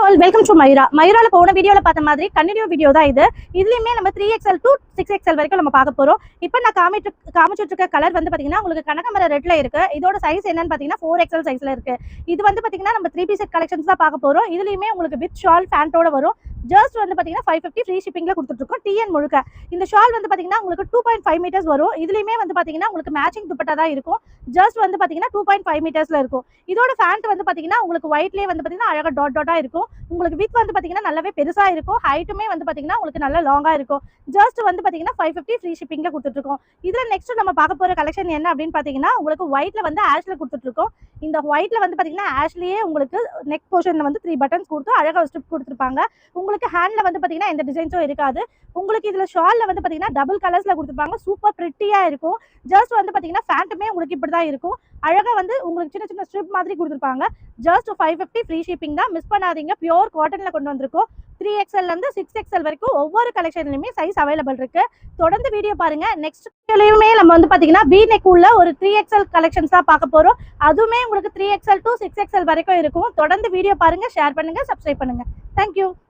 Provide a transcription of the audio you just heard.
All welcome to மைரா. மைரால போன வீடியோல பார்த்த மாதிரி கண்டினியூ வீடியோ தான் இது. இதுலயுமே நம்ம 3XL to 6XL வரைக்கும் நம்ம பார்க்க போறோம். இப்போ நான் காமிச்சிட்டு இருக்க கலர் வந்து பாத்தீங்கன்னா உங்களுக்கு கனகாமர ரெட்ல இருக்கு. இதோட சைஸ் என்னன்னு பாத்தீங்கன்னா 4XL சைஸ்ல இருக்கு. இது வந்து பாத்தீங்கன்னா நம்ம 3 பீஸ் கலெக்ஷன்ஸ் தான் பார்க்க போறோம். இதுலயுமே உங்களுக்கு வித் ஷால் ஃபேண்டோட வரும். ஜஸ்ட் வந்து பாத்தீங்கன்னா 550 ஃப்ரீ ஷிப்பிங்ல கொடுத்துட்டு இருக்கோம். டிஎன் முழுக்க இந்த ஷால் வந்து பாத்தீங்கன்னா உங்களுக்கு 2.5 மீட்டர்ஸ் வரும். இதுலயுமே வந்து பாத்தீங்கன்னா உங்களுக்கு மேட்சிங் துப்பட்டா தான் இருக்கும். ஜஸ்ட் வந்து பாத்தீங்கன்னா 2.5 மீட்டர்ஸ்ல இருக்கும். இதோட ஃபேண்ட் வந்து பாத்தீங்கன்னா உங்களுக்கு ஒயிட்லயே வந்து பாத்தீங்கன்னா அழகா டாட்டா இருக்கும். உங்களுக்கு வித் வந்து பாத்தீங்கன்னா நல்லாவே பெருசா இருக்கும். ஹைட்டுமே வந்து பாத்தீங்கன்னா உங்களுக்கு நல்ல லாங்கா இருக்கும். ஜஸ்ட் வந்து பாத்தீங்கன்னா 550 ஃப்ரீ ஷிப்பிங்ல கொடுத்துட்டு இருக்கோம். இதுல நெக்ஸ்ட் நம்ம பார்க்க போற கலெக்ஷன் என்ன அப்படின்னு பாத்தீங்கன்னா உங்களுக்கு ஒயிட்ல வந்து ஆஷ்ல கொடுத்துட்டு இருக்கோம். இந்த ஒயிட்ல வந்து பாத்தீங்கன்னா ஆஷ்லயே உங்களுக்கு நெக் போர்ஷன்ல வந்து 3 பட்டன்ஸ் கொடுத்து அழகா ஸ்ட்ரிப் கொடுத்துருப்பாங்க. உங்களுக்கு ஹேண்ட்ல வந்து பாத்தீங்கன்னா எந்த டிசைன்ஸும் இருக்காது. உங்களுக்கு இதுல ஷால்ல வந்து பாத்தீங்கன்னா டபுள் கலர்ஸ்ல கொடுத்துருப்பாங்க. சூப்பர் பிரிட்டியா இருக்கும். ஜஸ்ட் வந்து பாத்தீங்கன்னா ஃபேண்ட்டுமே உங்களுக்கு இப்படிதான் இருக்கும். அழகா வந்து உங்களுக்கு சின்ன சின்ன ஸ்ட்ரிப் மாதிரி கொடுத்துருப்பாங்க. ஜஸ்ட் 550 ஃப்ரீ ஷிப்பிங் தான். மிஸ் பண்ணாதீங்க. பியூர் காட்டன்ல கொண்டு வந்திருக்கோம். 3XL இருந்து 6XL வரைக்கும் ஒவ்வொரு கலெக்ஷன்லயுமே சைஸ் அவைலபிள் இருக்கு. தொடர்ந்து வீடியோ பாருங்க. நெக்ஸ்ட் வீடியோலயுமே நம்ம வந்து பாத்தீங்கன்னா V neck உள்ள ஒரு 3XL கலெக்ஷன்ஸ் தான் பார்க்க போறோம். அதுவுமே உங்களுக்கு 3XL to 6XL வரைக்கும் இருக்கும். தொடர்ந்து வீடியோ பாருங்க, ஷேர் பண்ணுங்க, சப்ஸ்கிரைப் பண்ணுங்க. தேங்க்யூ.